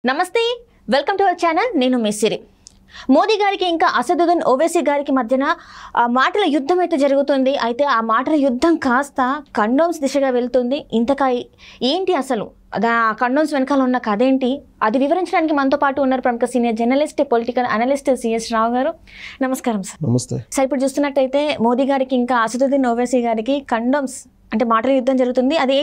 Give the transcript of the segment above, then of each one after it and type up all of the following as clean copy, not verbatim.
నమస్తే welcome to our channel నేను మిస్సిరి మోదీ గారికి ఇంకా అసదుద్దీన్ ఓవైసీ గారికి మధ్యన మాటల యుద్ధం అయితే జరుగుతుంది అయితే ఆ మాటల యుద్ధం కాస్త కండోమ్స్ దిశగా వెళ్తుంది ఇంతకా ఏంటి అసలు ఆ కండోమ్స్ వెనకాల ఉన్న కథ ఏంటి అది వివరించడానికి మనతో పాటు ఉన్నారు ప్రముఖ senior journalist political analyst CS Rao garu నమస్కారం సార్ నమస్తే సార్ ఇప్పుడు చూస్తున్నట్టయితే మోదీ గారికి ఇంకా అసదుద్దీన్ ఓవైసీ గారికి కండోమ్స్ అంటే మాటల యుద్ధం జరుగుతుంది అది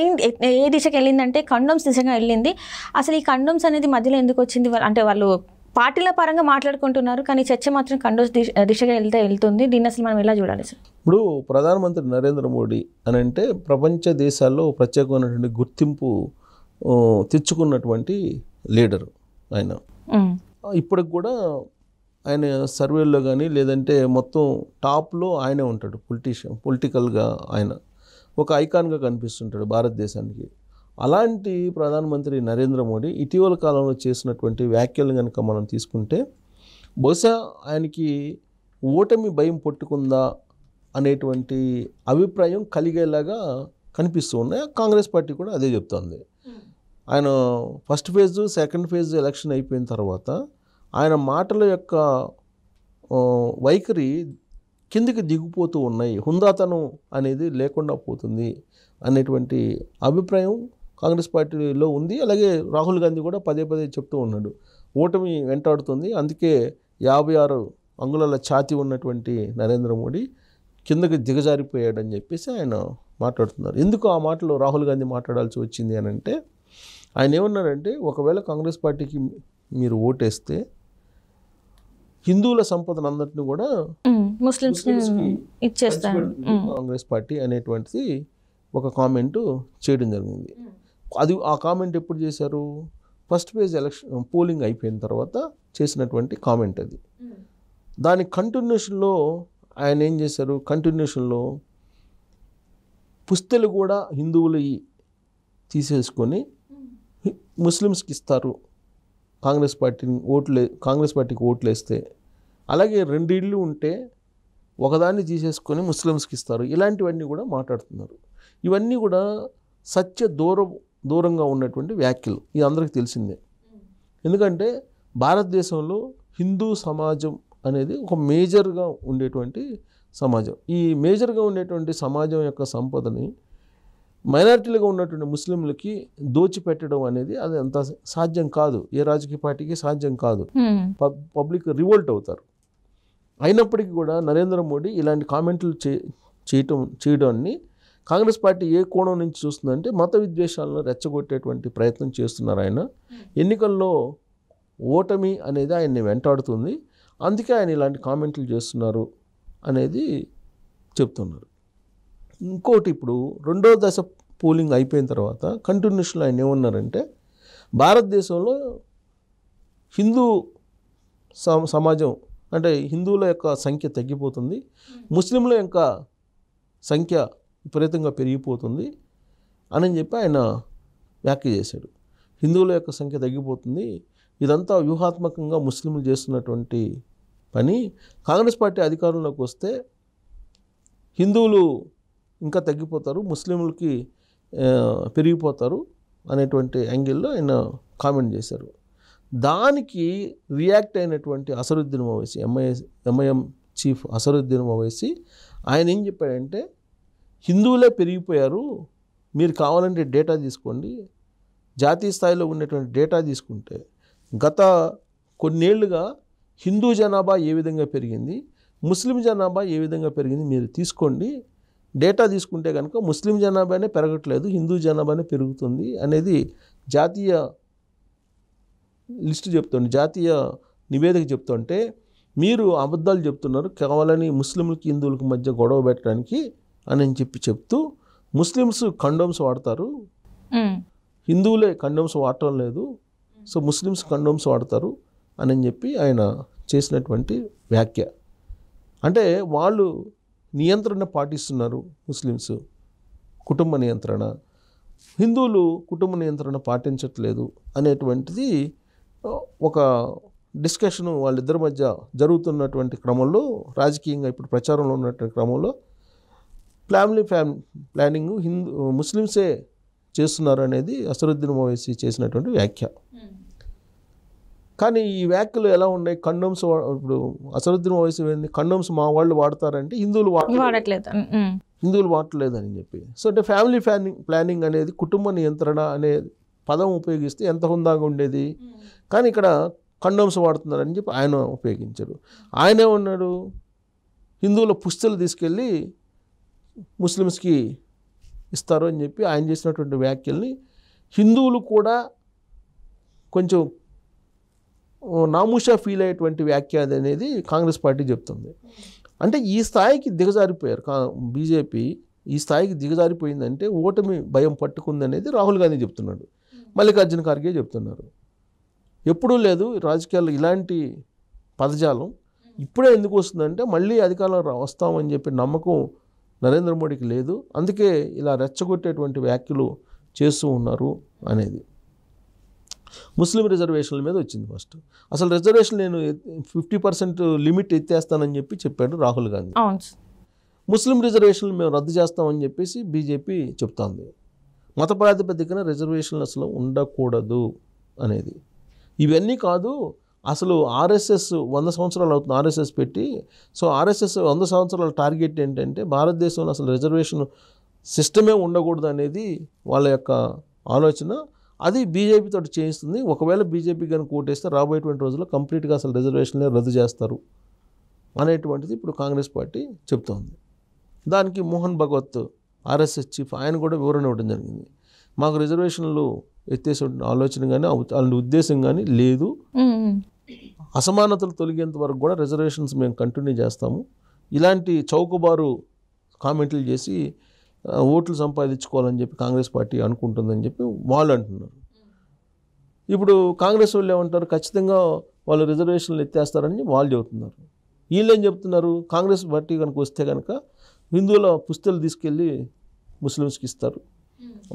ఏ దిశకి వెళ్ళిందంటే కండోమ్స్ దిశగా వెళ్ళింది అసలు ఈ కండోమ్స్ అనేది మధ్యలో ఎందుకు వచ్చింది అంటే వాళ్ళు పార్టీల పరంగా మాట్లాడుకుంటున్నారు కానీ చర్చ మాత్రం కండోమ్స్ దిశగా వెళ్తుంది దీన్ని అసలు మనం ఎలా చూడాలి సార్ ఇప్పుడు ప్రధానమంత్రి నరేంద్ర మోడీ అని అంటే ప్రపంచ దేశాల్లో ప్రత్యేకమైనటువంటి గుర్తింపు తెచ్చుకున్నటువంటి లీడరు ఆయన ఇప్పటికి కూడా ఆయన సర్వేల్లో కానీ లేదంటే మొత్తం టాప్లో ఆయనే ఉంటాడు పొలిటికల్గా ఆయన ఒక ఐకాన్గా కనిపిస్తుంటాడు భారతదేశానికి అలాంటి ప్రధానమంత్రి నరేంద్ర మోడీ ఇటీవల కాలంలో చేసినటువంటి వ్యాఖ్యలు కనుక మనం తీసుకుంటే బహుశా ఆయనకి ఓటమి భయం పట్టుకుందా అనేటువంటి అభిప్రాయం కలిగేలాగా కనిపిస్తూ ఉన్నాయి కాంగ్రెస్ పార్టీ కూడా అదే చెప్తోంది ఆయన first phase second phase election అయిపోయిన తర్వాత ఆయన మాటల యొక్క వైఖరి కిందికి దిగిపోతూ ఉన్నాయి హుందాతనం అనేది లేకుండా పోతుంది అనేటువంటి అభిప్రాయం కాంగ్రెస్ పార్టీలో ఉంది అలాగే రాహుల్ గాంధీ కూడా పదే పదే చెప్తూ ఉన్నాడు ఓటమి వెంటాడుతుంది అందుకే 56 అంగుళాల ఛాతీ ఉన్నటువంటి నరేంద్ర మోడీ కిందకి దిగజారిపోయాడని చెప్పేసి ఆయన మాట్లాడుతున్నారు ఎందుకు ఆ మాటలు రాహుల్ గాంధీ మాట్లాడాల్సి వచ్చింది అని అంటే ఆయన ఏమన్నారంటే ఒకవేళ కాంగ్రెస్ పార్టీకి మీరు ఓటేస్తే హిందువుల సంపదను అందరినీ కూడా ముస్లిమ్స్కి ఇచ్చేస్తారు కాంగ్రెస్ పార్టీ అనేటువంటిది ఒక కామెంటు చేయడం జరిగింది అది ఆ కామెంట్ ఎప్పుడు చేశారు ఫస్ట్ ఫేజ్ ఎలక్షన్ పోలింగ్ అయిపోయిన తర్వాత చేసినటువంటి కామెంట్ అది దాని కంటిన్యూషన్లో ఆయన ఏం చేశారు కంటిన్యూషన్లో పుస్తలు కూడా హిందువులు తీసేసుకొని ముస్లిమ్స్కి ఇస్తారు కాంగ్రెస్ పార్టీకి ఓట్లు వేస్తే అలాగే 2 ఇళ్ళు ఉంటే ఒకదాన్ని తీసేసుకొని ముస్లిమ్స్కి ఇస్తారు ఇలాంటివన్నీ కూడా మాట్లాడుతున్నారు ఇవన్నీ కూడా దూరంగా ఉన్నటువంటి వ్యాఖ్యలు ఇది అందరికీ తెలిసిందే ఎందుకంటే భారతదేశంలో హిందూ సమాజం అనేది ఒక మేజర్గా ఉండేటువంటి సమాజం ఈ మేజర్గా ఉండేటువంటి సమాజం యొక్క సంపదని మైనారిటీలుగా ఉన్నటువంటి ముస్లింలకి దోచిపెట్టడం అనేది అది అంత సాధ్యం కాదు ఏ రాజకీయ పార్టీకి సాధ్యం కాదు పబ్లిక్ రివోల్ట్ అవుతారు అయినప్పటికీ కూడా నరేంద్ర మోడీ ఇలాంటి కామెంట్లు చేయడాన్ని కాంగ్రెస్ పార్టీ ఏ కోణం నుంచి చూస్తుందంటే మత విద్వేషాలను రెచ్చగొట్టేటువంటి ప్రయత్నం చేస్తున్నారు ఆయన ఎన్నికల్లో ఓటమి అనేది ఆయన్ని వెంటాడుతుంది అందుకే ఆయన ఇలాంటి కామెంట్లు చేస్తున్నారు అనేది చెప్తున్నారు ఇంకోటి ఇప్పుడు 2వ దశ పోలింగ్ అయిపోయిన తర్వాత కంటిన్యూషన్లో ఆయన ఏమన్నారంటే భారతదేశంలో హిందూ సమాజం అంటే హిందువుల యొక్క సంఖ్య తగ్గిపోతుంది ముస్లింల యొక్క సంఖ్య విపరీతంగా పెరిగిపోతుంది అని చెప్పి ఆయన వ్యాఖ్య చేశాడు హిందువుల యొక్క సంఖ్య తగ్గిపోతుంది ఇదంతా వ్యూహాత్మకంగా ముస్లింలు చేస్తున్నటువంటి పని కాంగ్రెస్ పార్టీ అధికారంలోకి వస్తే హిందువులు ఇంకా తగ్గిపోతారు ముస్లింలకి పెరిగిపోతారు అనేటువంటి యాంగిల్లో ఆయన కామెంట్ చేశారు దానికి రియాక్ట్ అయినటువంటి అసదుద్దీన్ ఓవైసీ ఎంఐఎం చీఫ్ అసదుద్దీన్ ఓవైసీ ఆయన ఏం చెప్పాడంటే హిందువులే పెరిగిపోయారు మీరు కావాలంటే డేటా తీసుకోండి జాతీయ స్థాయిలో ఉన్నటువంటి డేటా తీసుకుంటే గత కొన్నేళ్లుగా హిందూ జనాభా ఏ విధంగా పెరిగింది ముస్లిం జనాభా ఏ విధంగా పెరిగింది మీరు తీసుకోండి డేటా తీసుకుంటే కనుక ముస్లిం జనాభానే పెరగట్లేదు హిందూ జనాభానే పెరుగుతుంది అనేది జాతీయ లిస్టు చెప్తుంటే జాతీయ నివేదిక చెప్తుంటే మీరు అబద్ధాలు చెప్తున్నారు కావాలని ముస్లింలకి హిందువులకి మధ్య గొడవ పెట్టడానికి అని చెప్తూ ముస్లిమ్స్ కండోమ్స్ వాడతారు హిందువులే కండోమ్స్ వాడటం లేదు సో ముస్లిమ్స్ కండోమ్స్ వాడతారు అని చెప్పి ఆయన చేసినటువంటి వ్యాఖ్య అంటే వాళ్ళు నియంత్రణ పాటిస్తున్నారు ముస్లిమ్స్ కుటుంబ నియంత్రణ హిందువులు కుటుంబ నియంత్రణ పాటించట్లేదు అనేటువంటిది ఒక డిస్కషన్ వాళ్ళిద్దరి మధ్య జరుగుతున్నటువంటి క్రమంలో రాజకీయంగా ఇప్పుడు ప్రచారంలో ఉన్నటువంటి క్రమంలో ప్లానింగ్ ముస్లిమ్సే చేస్తున్నారు అనేది అసదుద్దీన్ ఓవైసీ చేసినటువంటి వ్యాఖ్య కానీ ఈ వ్యాఖ్యలు ఎలా ఉన్నాయి, కండోమ్స్ ఇప్పుడు అసదుద్దీన్ ఓవైసీ ఏంది, కండోమ్స్ మా వాళ్ళు వాడతారంటే హిందువులు వాడట్లేదు, హిందువులు వాడట్లేదని చెప్పి. సో అంటే ఫ్యామిలీ ప్లానింగ్ అనేది, కుటుంబ నియంత్రణ అనే పదం ఉపయోగిస్తే ఎంత హుందాగా ఉండేది. కానీ ఇక్కడ కండోమ్స్ వాడుతున్నారని చెప్పి ఆయన ఉపయోగించారు. ఆయనే ఉన్నాడు, హిందువుల పుస్తలు తీసుకెళ్ళి ముస్లిమ్స్కి ఇస్తారు అని చెప్పి ఆయన చేసినటువంటి వ్యాఖ్యల్ని హిందువులు కూడా కొంచెం నామూషా ఫీల్ అయ్యేటువంటి వ్యాఖ్య అనేది కాంగ్రెస్ పార్టీ చెప్తుంది. అంటే ఈ స్థాయికి దిగజారిపోయారు బీజేపీ. ఈ స్థాయికి దిగజారిపోయిందంటే ఓటమి భయం పట్టుకుందనేది రాహుల్ గాంధీ చెప్తున్నాడు, మల్లికార్జున ఖార్గే చెప్తున్నారు. ఎప్పుడూ లేదు రాజకీయాల్లో ఇలాంటి పదజాలం. ఇప్పుడే ఎందుకు వస్తుందంటే మళ్ళీ అధికారంలో వస్తామని చెప్పి నమ్మకం నరేంద్ర మోడీకి లేదు. అందుకే ఇలా రెచ్చగొట్టేటువంటి వ్యాఖ్యలు చేస్తూ ఉన్నారు అనేది. ముస్లిం రిజర్వేషన్ల మీద వచ్చింది ఫస్ట్. అసలు రిజర్వేషన్ నేను 50% లిమిట్ ఎత్తేస్తానని చెప్పాడు రాహుల్ గాంధీ. ముస్లిం రిజర్వేషన్లు మేము రద్దు చేస్తామని చెప్పేసి బీజేపీ చెప్తోంది. మత ప్రాతిపదికన రిజర్వేషన్లు అసలు ఉండకూడదు అనేది. ఇవన్నీ కాదు, అసలు ఆర్ఎస్ఎస్ 100 సంవత్సరాలు అవుతుంది ఆర్ఎస్ఎస్ పెట్టి. సో ఆర్ఎస్ఎస్ 100 సంవత్సరాల టార్గెట్ ఏంటంటే భారతదేశంలో అసలు రిజర్వేషన్ సిస్టమే ఉండకూడదు అనేది వాళ్ళ యొక్క ఆలోచన. అది బీజేపీ తోటి చేయిస్తుంది. ఒకవేళ బీజేపీ కనుక ఓటేస్తే రాబోయేటువంటి రోజుల్లో కంప్లీట్గా అసలు రిజర్వేషన్లే రద్దు చేస్తారు అనేటువంటిది ఇప్పుడు కాంగ్రెస్ పార్టీ చెప్తోంది. దానికి మోహన్ భగవత్ ఆర్ఎస్ఎస్ చీఫ్ ఆయన కూడా వివరణ ఇవ్వడం జరిగింది. మాకు రిజర్వేషన్లు ఎత్తేసే ఆలోచన కానీ అలాంటి ఉద్దేశం కానీ లేదు. అసమానతలు తొలగేంత వరకు కూడా రిజర్వేషన్స్ మేము కంటిన్యూ చేస్తాము. ఇలాంటి చౌకబారు కామెంట్లు చేసి ఓట్లు సంపాదించుకోవాలని చెప్పి కాంగ్రెస్ పార్టీ అనుకుంటుందని చెప్పి వాళ్ళు అంటున్నారు. ఇప్పుడు కాంగ్రెస్ వాళ్ళు ఏమంటారు, ఖచ్చితంగా వాళ్ళు రిజర్వేషన్లు ఎత్తేస్తారని వాళ్ళు చెబుతున్నారు. వీళ్ళు ఏం చెప్తున్నారు, కాంగ్రెస్ పార్టీ కనుక వస్తే కనుక హిందువుల పుస్తలు తీసుకెళ్ళి ముస్లిమ్స్కి ఇస్తారు,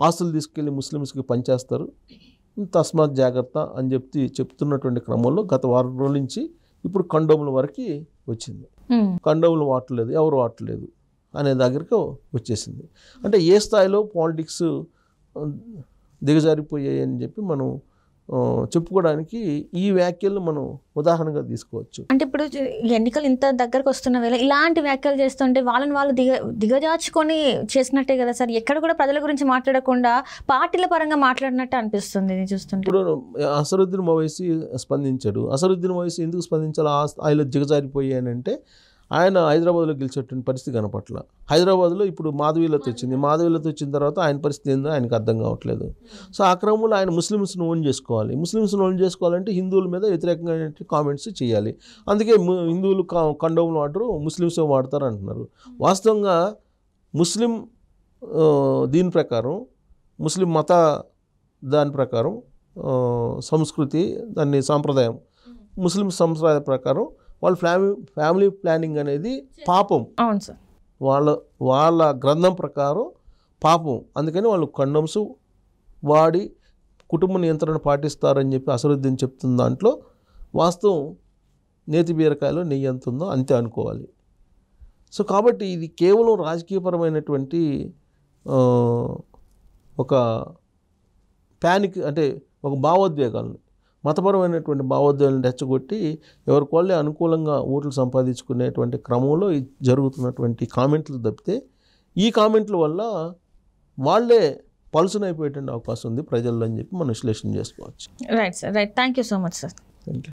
ఆస్తులు తీసుకెళ్ళి ముస్లిమ్స్కి పంచేస్తారు, తస్మాత్ జాగ్రత్త అని చెప్తున్నటువంటి క్రమంలో గత వారం రోజుల నుంచి ఇప్పుడు కండోముల వరకు వచ్చింది. కండోములు వాడలేదు, ఎవరు వాడలేదు అనే దగ్గరకు వచ్చేసింది. అంటే ఏ స్థాయిలో పాలిటిక్స్ దిగజారిపోయాయి అని చెప్పి మనం చెప్పుకోవడానికి ఈ వ్యాఖ్యలు మనం ఉదాహరణగా తీసుకోవచ్చు. అంటే ఇప్పుడు ఎన్నికలు ఇంత దగ్గరకు వస్తున్న వేళ ఇలాంటి వ్యాఖ్యలు చేస్తుంటే వాళ్ళని వాళ్ళు దిగజార్చుకొని చేసినట్టే కదా సార్. ఎక్కడ కూడా ప్రజల గురించి మాట్లాడకుండా పార్టీల పరంగా మాట్లాడినట్టు అనిపిస్తుంది చూస్తుంటే. ఇప్పుడు అసదుద్దీన్ ఓవైసీ స్పందించాడు. అసదుద్దీన్ ఓవైసీ ఎందుకు స్పందించాలి, ఆయన దిగజారిపోయానంటే ఆయన హైదరాబాద్లో గెలిచేటువంటి పరిస్థితి కనపట్ల. హైదరాబాద్లో ఇప్పుడు మాధవీలత వచ్చింది. మాధవీలత వచ్చిన తర్వాత ఆయన పరిస్థితి ఏందో ఆయనకు అర్థం కావట్లేదు. సో ఆ క్రమంలో ఆయన ముస్లిమ్స్ను ఓన్ చేసుకోవాలి. ముస్లిమ్స్ను ఓన్ చేసుకోవాలంటే హిందువుల మీద వ్యతిరేకంగా కామెంట్స్ చేయాలి. అందుకే హిందువులు కండోములు వాడరు, ముస్లిమ్స్ వాడతారు అంటున్నారు. వాస్తవంగా ముస్లిం దీని ప్రకారం, ముస్లిం మత దాని ప్రకారం, సంస్కృతి దాన్ని సాంప్రదాయం, ముస్లిం సంప్రదాయ ప్రకారం వాళ్ళ ఫ్యామిలీ ప్లానింగ్ అనేది పాపం. అవును సార్, వాళ్ళ గ్రంథం ప్రకారం పాపం. అందుకని వాళ్ళు కండోమ్స్ వాడి కుటుంబ నియంత్రణ పాటిస్తారని చెప్పి అసదుద్దీన్ చెప్తున్న దాంట్లో వాస్తవం నేతి బీరకాయలో నెయ్యి ఎంత ఉందో అంతే అనుకోవాలి. సో కాబట్టి ఇది కేవలం రాజకీయపరమైనటువంటి ఒక ప్యానిక్, అంటే ఒక భావోద్వేగాలను, మతపరమైనటువంటి భావోద్వేగాలను రెచ్చగొట్టి ఎవరికి వాళ్ళే అనుకూలంగా ఓట్లు సంపాదించుకునేటువంటి క్రమంలో జరుగుతున్నటువంటి కామెంట్లు తప్పితే ఈ కామెంట్ల వల్ల వాళ్ళే పలుసునైపోయేటువంటి అవకాశం ఉంది ప్రజల్లో అని చెప్పి మనం విశ్లేషణ చేసుకోవచ్చు. Right sir, right. Thank you so much sir. Thank you.